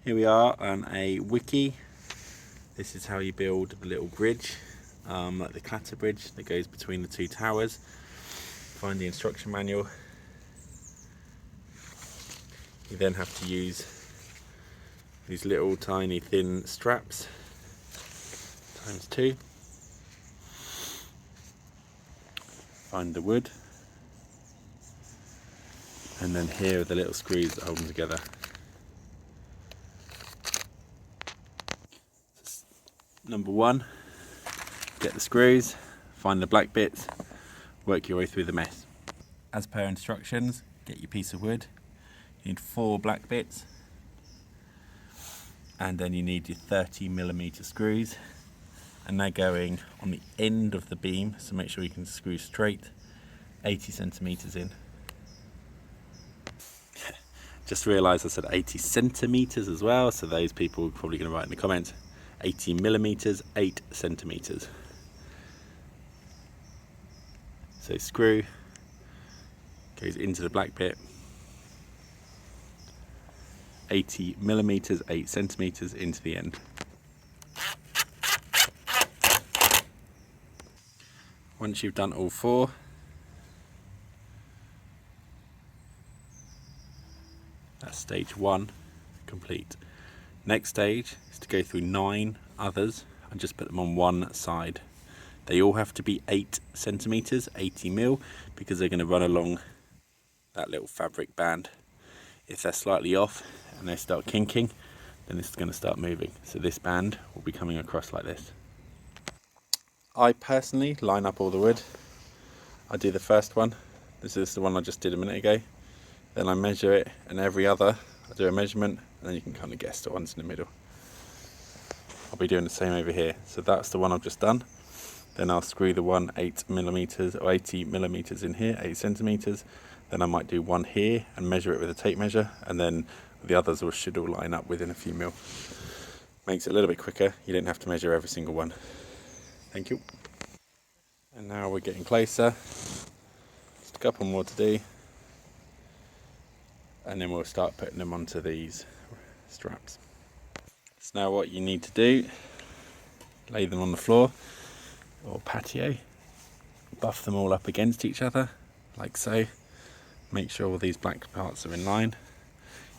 Here we are on a Wickey. This is how you build the little bridge, like the clatter bridge that goes between the two towers. Find the instruction manual. You then have to use these little tiny thin straps ×2. Find the wood, and then here are the little screws that hold them together. Number one, get the screws, find the black bits, work your way through the mess. As per instructions, get your piece of wood. You need 4 black bits, and then you need your 30mm screws, and they're going on the end of the beam, so make sure you can screw straight 80cm in. Just realised I said 80cm as well, so those people are probably going to write in the comments 80mm, 8cm. So screw goes into the black bit, 80mm, 8cm into the end. Once you've done all 4, that's stage 1 complete. Next stage is to go through 9 others and just put them on one side. They all have to be 8cm, 80mm, because they're going to run along that little fabric band. If they're slightly off and they start kinking, then this is going to start moving. So this band will be coming across like this. I personally line up all the wood. I do the first one. This is the one I just did a minute ago. Then I measure it, and every other I do a measurement, and then you can kind of guess the ones in the middle. I'll be doing the same over here. So that's the one I've just done. Then I'll screw the one 8mm or 80mm in here, 8cm. Then I might do one here and measure it with a tape measure, and then the others should all line up within a few mil. Makes it a little bit quicker. You don't have to measure every single one. Thank you. And now we're getting closer. Just a couple more to do, and then we'll start putting them onto these straps. So now what you need to do, lay them on the floor or patio, buff them all up against each other like so. Make sure all these black parts are in line.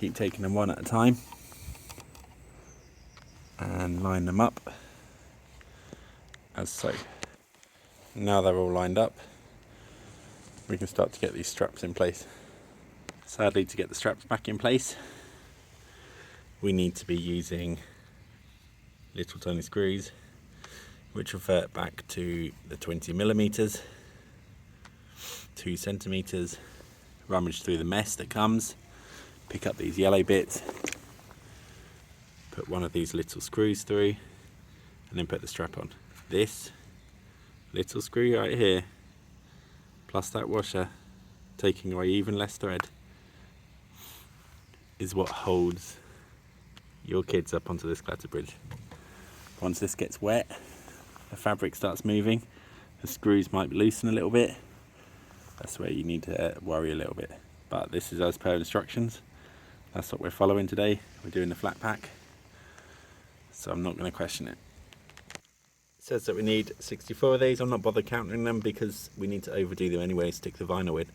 Keep taking them one at a time and line them up as so. Now they're all lined up, we can start to get these straps in place. Sadly, to get the straps back in place, we need to be using little tiny screws which revert back to the 20mm, 2cm, rummage through the mess that comes, pick up these yellow bits, put one of these little screws through, and then put the strap on. This little screw right here, plus that washer, taking away even less thread, is what holds your kids up onto this clatter bridge. Once this gets wet, the fabric starts moving, the screws might loosen a little bit. That's where you need to worry a little bit. But this is as per instructions. That's what we're following today. We're doing the flat pack, so I'm not going to question it. It says that we need 64 of these. I'm not bothered counting them because we need to overdo them anyway, stick the vinyl in.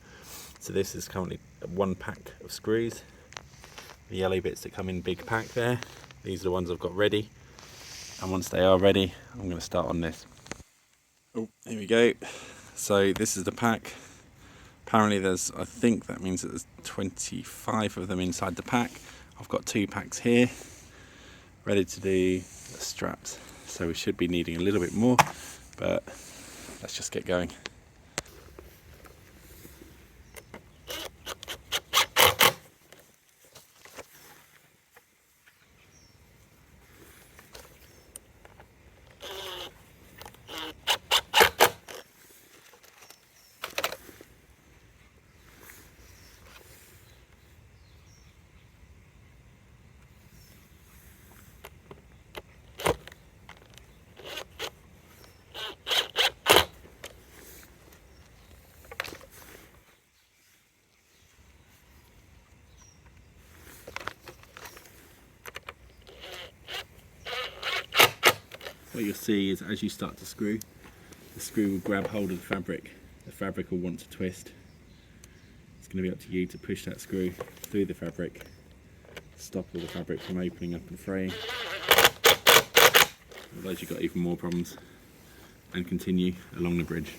So this is currently 1 pack of screws. The yellow bits that come in big pack there, these are the ones I've got ready. And once they are ready, I'm going to start on this. Oh, here we go. So this is the pack. Apparently there's, I think that means that there's 25 of them inside the pack. I've got 2 packs here, ready to do the straps. So we should be needing a little bit more, but let's just get going. what you'll see is as you start to screw, the screw will grab hold of the fabric will want to twist. It's going to be up to you to push that screw through the fabric, stop all the fabric from opening up and fraying, otherwise you've got even more problems, and continue along the bridge.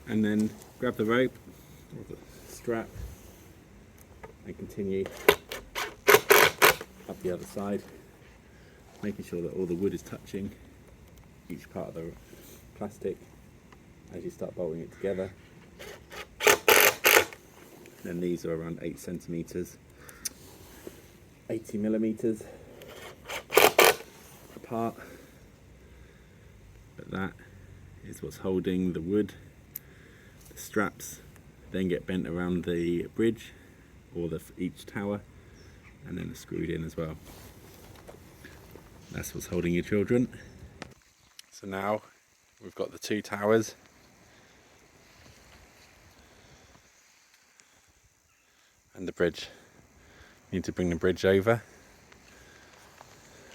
And then grab the rope or the strap and continue up the other side, making sure that all the wood is touching each part of the plastic as you start bolting it together. Then these are around 8 centimeters, 80 millimeters apart, but that is what's holding the wood. The straps then get bent around the bridge or each tower, and then are screwed in as well. That's what's holding your children. So now we've got the 2 towers. And the bridge. You need to bring the bridge over,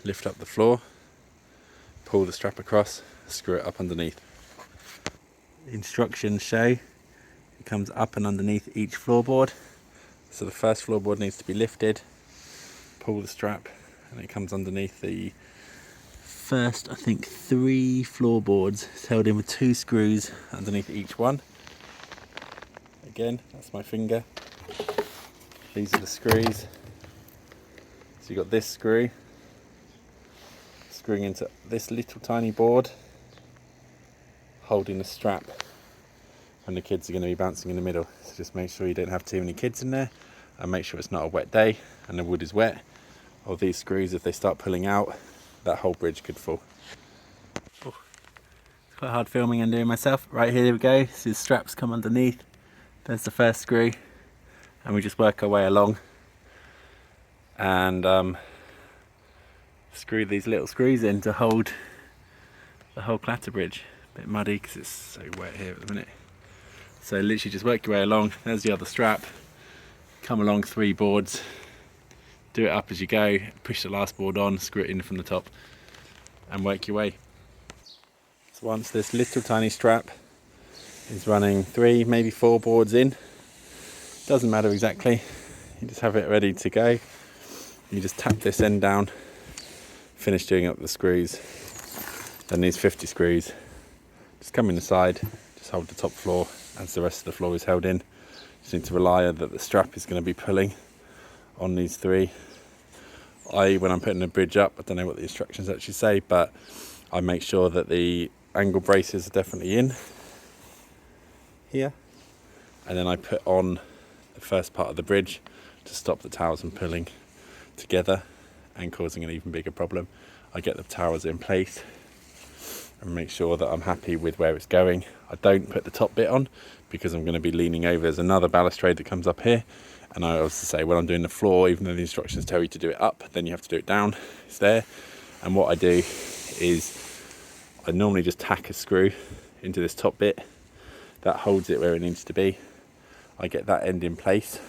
lift up the floor, pull the strap across, screw it up underneath. The instructions show it comes up and underneath each floorboard. So the first floorboard needs to be lifted, pull the strap, and it comes underneath the first, I think, 3 floorboards. It's held in with 2 screws underneath each one. Again, that's my finger. These are the screws. So you've got this screw screwing into this little tiny board, holding the strap, and the kids are going to be bouncing in the middle. So just make sure you don't have too many kids in there, and make sure it's not a wet day and the wood is wet, or these screws, if they start pulling out, that whole bridge could fall. Oh, it's quite hard filming and doing myself. Right, here we go. So the straps come underneath. There's the first screw. And we just work our way along and screw these little screws in to hold the whole clatter bridge. A bit muddy because it's so wet here at the minute. So literally just work your way along. There's the other strap. Come along 3 boards. Do it up as you go. Push the last board on, screw it in from the top, and work your way. So once this little tiny strap is running 3, maybe 4 boards in, doesn't matter exactly, you just have it ready to go. You just tap this end down, finish doing up the screws. Then these 50 screws just come in the side, just hold the top floor as the rest of the floor is held in. Just need to rely on that the strap is going to be pulling on these 3. When I'm putting the bridge up, I don't know what the instructions actually say, but I make sure that the angle braces are definitely in here, and then I put on the first part of the bridge to stop the towers from pulling together and causing an even bigger problem. I get the towers in place and make sure that I'm happy with where it's going. I don't put the top bit on because I'm going to be leaning over. There's another balustrade that comes up here, and I also say when I'm doing the floor, even though the instructions tell you to do it up, then you have to do it down. It's there. And what I do is I normally just tack a screw into this top bit that holds it where it needs to be. I get that end in place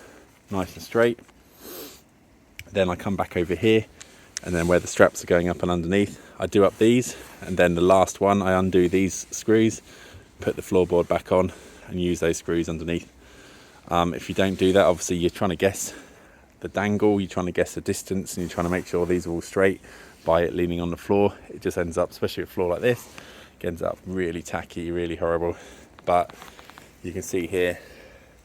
nice and straight. Then I come back over here, and then where the straps are going up and underneath, I do up these, and then the last one I undo these screws, put the floorboard back on, and use those screws underneath. If you don't do that, obviously you're trying to guess the dangle, you're trying to guess the distance, and you're trying to make sure these are all straight by it leaning on the floor. It just ends up, especially with a floor like this, it ends up really tacky, really horrible. But you can see here,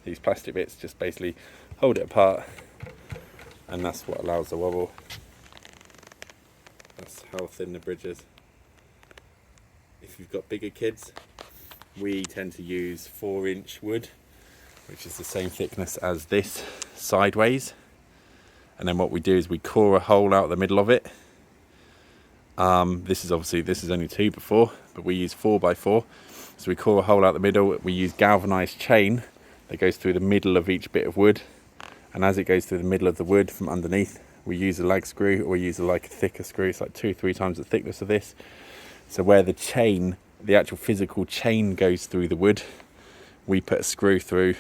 these plastic bits just basically hold it apart, and that's what allows the wobble. That's how thin the bridge is. If you've got bigger kids, we tend to use 4-inch wood, which is the same thickness as this sideways. And then what we do is we core a hole out the middle of it. This is only 2x4, but we use 4x4. So we core a hole out the middle. We use galvanized chain that goes through the middle of each bit of wood, and as it goes through the middle of the wood from underneath, we use a lag screw, or we use a thicker screw. It's like 2-3 times the thickness of this. So where the chain, the actual physical chain goes through the wood, we put a screw through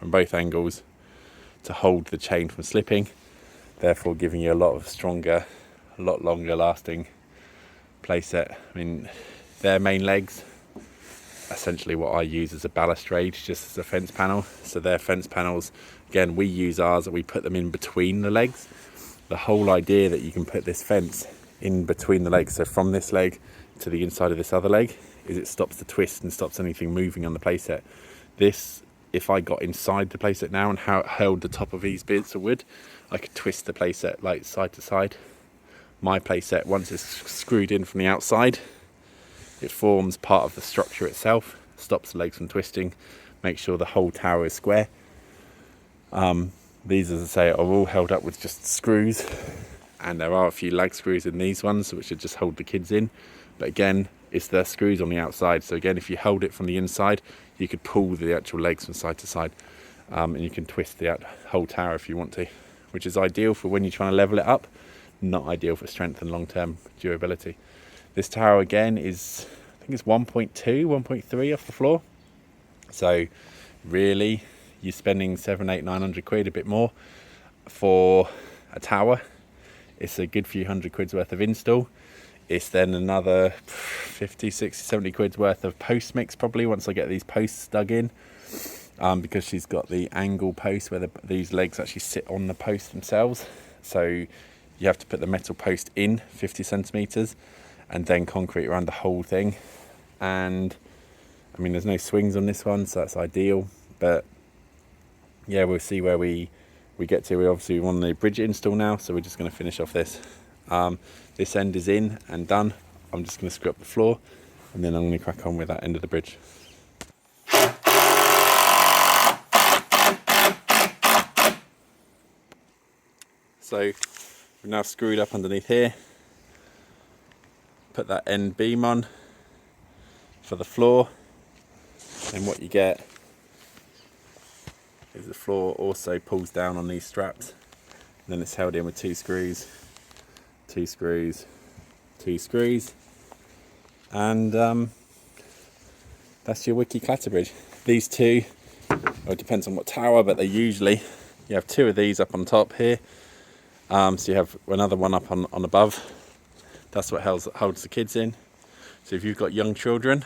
from both angles to hold the chain from slipping, therefore giving you a lot longer lasting playset. I mean, their main legs, essentially what I use as a balustrade, just as a fence panel. So their fence panels, again, we use ours and we put them in between the legs. The whole idea that you can put this fence in between the legs, so from this leg to the inside of this other leg, is it stops the twist and stops anything moving on the playset. This, if I got inside the playset now and how it held the top of these bits of wood, I could twist the playset like side to side. My playset, once it's screwed in from the outside, it forms part of the structure itself, stops the legs from twisting, makes sure the whole tower is square. These, as I say, are all held up with just screws, and there are a few lag screws in these ones which would just hold the kids in, but again, it's the screws on the outside. So again, if you hold it from the inside, you could pull the actual legs from side to side, and you can twist the whole tower if you want to, which is ideal for when you're trying to level it up, not ideal for strength and long-term durability. This tower again is, I think it's 1.2, 1.3 off the floor. So really, you're spending 700, 800, 900 quid, a bit more for a tower. It's a good few hundred quid's worth of install. It's then another 50, 60, 70 quid's worth of post mix probably once I get these posts dug in, because she's got the angle post where these legs actually sit on the post themselves. So you have to put the metal post in 50 centimeters and then concrete around the whole thing. And I mean, there's no swings on this one, so that's ideal. But yeah, we'll see where we get to. We obviously want the bridge install now, so we're just going to finish off this. This end is in and done. I'm just going to screw up the floor, and then I'm going to crack on with that end of the bridge. So we've now screwed up underneath here, put that end beam on for the floor, and what you get is the floor also pulls down on these straps, and then it's held in with 2 screws, 2 screws, 2 screws, and that's your Wickey clatter bridge. These two, well, it depends on what tower, but they usually, you have 2 of these up on top here, so you have another one up on above. That's what holds the kids in. So if you've got young children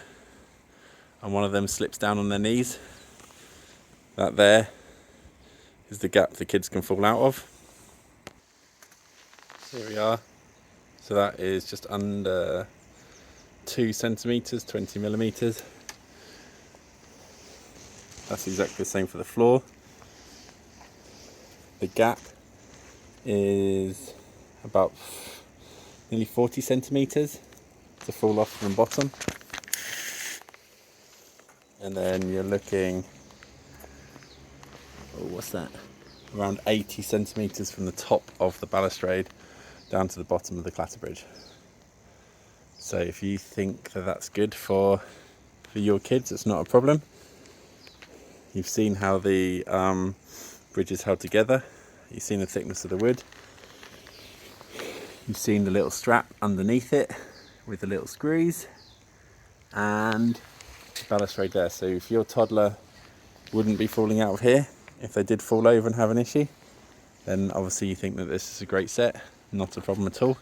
and one of them slips down on their knees, that there is the gap the kids can fall out of. Here we are. So that is just under 2 centimeters, 20 millimeters. That's exactly the same for the floor. The gap is about nearly 40 centimeters to fall off from the bottom. And then you're looking, oh, what's that? Around 80 centimeters from the top of the balustrade down to the bottom of the clatter bridge. So if you think that that's good for your kids, it's not a problem. You've seen how the bridge is held together. You've seen the thickness of the wood. You've seen the little strap underneath it with the little screws and the balustrade there. So if your toddler wouldn't be falling out of here, if they did fall over and have an issue, then obviously you think that this is a great set. Not a problem at all.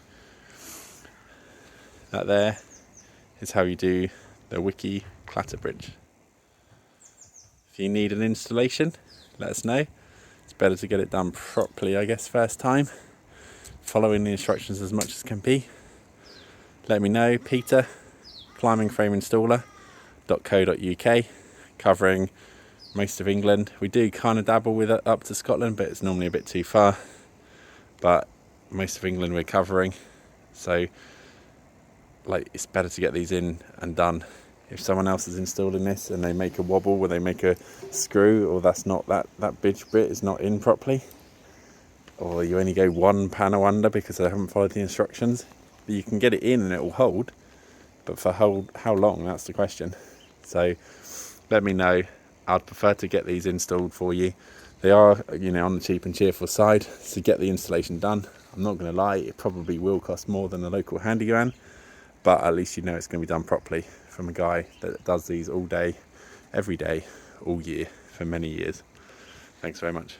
That there is how you do the Wickey clatter bridge. If you need an installation, let us know. It's better to get it done properly, I guess, first time. Following the instructions as much as can be. Let me know. Peter, climbingframeinstaller.co.uk, covering most of England. We do kind of dabble with it up to Scotland, but it's normally a bit too far. But most of England we're covering, so like it's better to get these in and done. If someone else is installing this and they make a wobble or they make a screw, or that's not that bridge bit is not in properly, or you only go 1 panel under because they haven't followed the instructions, you can get it in and it will hold, but for how long, that's the question. So let me know. I'd prefer to get these installed for you. They are, on the cheap and cheerful side, so get the installation done. I'm not going to lie, it probably will cost more than a local handyman, but at least you know it's going to be done properly from a guy that does these all day, every day, all year, for many years. Thanks very much.